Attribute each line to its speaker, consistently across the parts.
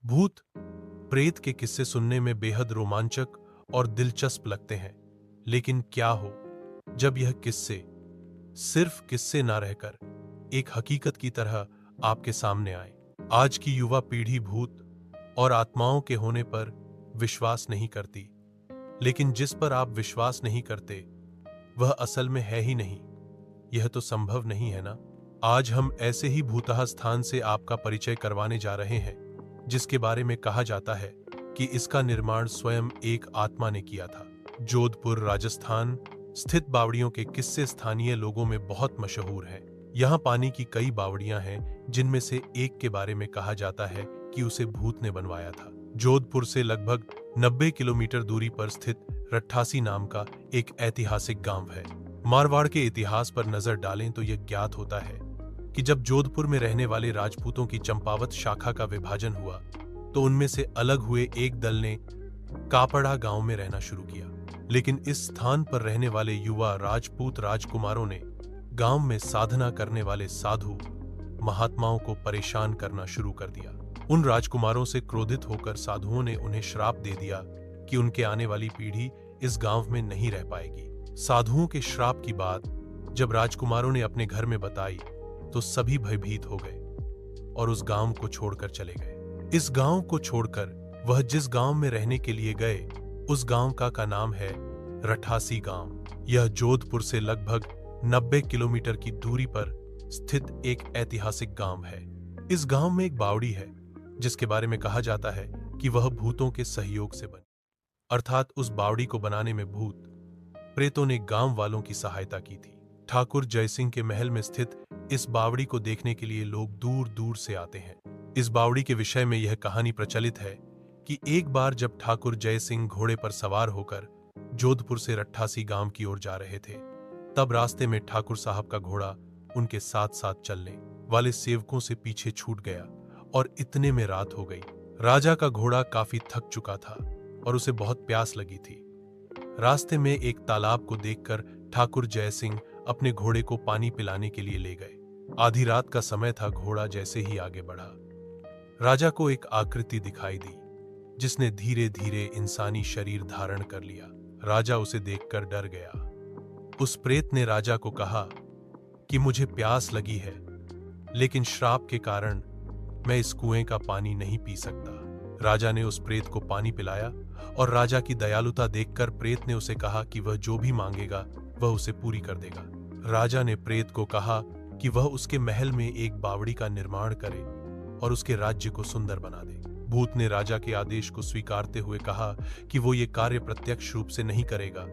Speaker 1: भूत प्रेत के किस्से सुनने में बेहद रोमांचक और दिलचस्प लगते हैं, लेकिन क्या हो जब यह किस्से सिर्फ किस्से ना रहकर एक हकीकत की तरह आपके सामने आए। आज की युवा पीढ़ी भूत और आत्माओं के होने पर विश्वास नहीं करती, लेकिन जिस पर आप विश्वास नहीं करते वह असल में है ही नहीं। यह तो संभव नहीं है ना। आज हम ऐसे ही भूतहा स्थान से आपका परिचय करवाने जा रहे हैं, जिसके बारे में कहा जाता है कि इसका निर्माण स्वयं एक आत्मा ने किया था। जोधपुर राजस्थान स्थित बावड़ियों के किस्से स्थानीय लोगों में बहुत मशहूर हैं। यहाँ पानी की कई बावड़ियां हैं, जिनमें से एक के बारे में कहा जाता है कि उसे भूत ने बनवाया था। जोधपुर से लगभग 90 किलोमीटर दूरी पर स्थित रट्ठासी नाम का एक ऐतिहासिक गांव है। मारवाड़ के इतिहास पर नजर डालें तो यह ज्ञात होता है कि जब जोधपुर में रहने वाले राजपूतों की चंपावत शाखा का विभाजन हुआ तो उनमें से अलग हुए एक दल ने कापड़ा गांव में रहना शुरू किया। लेकिन इस स्थान पर रहने वाले युवा राजपूत राजकुमारों ने गांव में साधना करने वाले साधु महात्माओं को परेशान करना शुरू कर दिया। उन राजकुमारों से क्रोधित होकर साधुओं ने उन्हें श्राप दे दिया कि उनके आने वाली पीढ़ी इस गांव में नहीं रह पाएगी। साधुओं के श्राप की बात जब राजकुमारों ने अपने घर में बताई तो सभी भयभीत हो गए और उस गांव को छोड़कर चले गए। इस गांव को छोड़कर वह जिस गांव में रहने के लिए गए, उस गांव का नाम है रट्ठासी गांव। यह जोधपुर से लगभग 90 किलोमीटर की दूरी पर स्थित एक ऐतिहासिक गांव है। इस गांव में एक बावड़ी है, जिसके बारे में कहा जाता है कि वह भूतों के सहयोग से बनी, अर्थात उस बावड़ी को बनाने में भूत प्रेतों ने गांव वालों की सहायता की थी। ठाकुर जयसिंह के महल में स्थित इस बावड़ी को देखने के लिए लोग दूर दूर से आते हैं। इस बावड़ी के विषय में यह कहानी प्रचलित है कि एक बार जब ठाकुर जयसिंह घोड़े पर सवार होकर जोधपुर से रट्ठासी गांव की ओर जा रहे थे, तब रास्ते में ठाकुर साहब का घोड़ा उनके साथ साथ चलने वाले सेवकों से पीछे छूट गया और इतने में रात हो गई। राजा का घोड़ा काफी थक चुका था और उसे बहुत प्यास लगी थी। रास्ते में एक तालाब को देखकर ठाकुर जयसिंह अपने घोड़े को पानी पिलाने के लिए ले गए। आधी रात का समय था। घोड़ा जैसे ही आगे बढ़ा, राजा को एक आकृति दिखाई दी, जिसने धीरे धीरे इंसानी शरीर धारण कर लिया। राजा उसे देखकर डर गया। उस प्रेत ने राजा को कहा कि मुझे प्यास लगी है, लेकिन श्राप के कारण मैं इस कुएं का पानी नहीं पी सकता। राजा ने उस प्रेत को पानी पिलाया और राजा की दयालुता देखकर प्रेत ने उसे कहा कि वह जो भी मांगेगा वह उसे पूरी कर देगा। राजा ने प्रेत को कहा कि वह उसके महल में एक बावड़ी का निर्माण करे और उसके राज्य को सुंदर बना दे। भूत ने राजा के आदेश को स्वीकारते हुए कहा कि वो ये कार्य प्रत्यक्ष रूप से नहीं करेगा,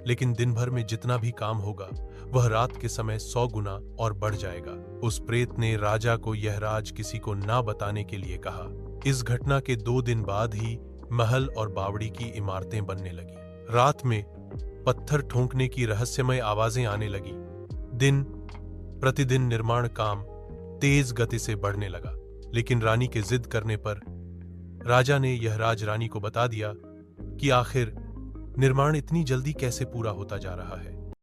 Speaker 1: लेकिन दिन भर में जितना भी काम होगा वह रात के समय 100 गुना और बढ़ जाएगा। उस प्रेत ने राजा को यह राज किसी को ना बताने के लिए कहा। इस घटना के 2 दिन बाद ही महल और बावड़ी की इमारतें बनने लगी। रात में पत्थर ठोंकने की रहस्यमय आवाजें आने लगी। दिन प्रतिदिन निर्माण काम तेज गति से बढ़ने लगा, लेकिन रानी के जिद करने पर राजा ने यह राज रानी को बता दिया कि आखिर निर्माण इतनी जल्दी कैसे पूरा होता जा रहा है।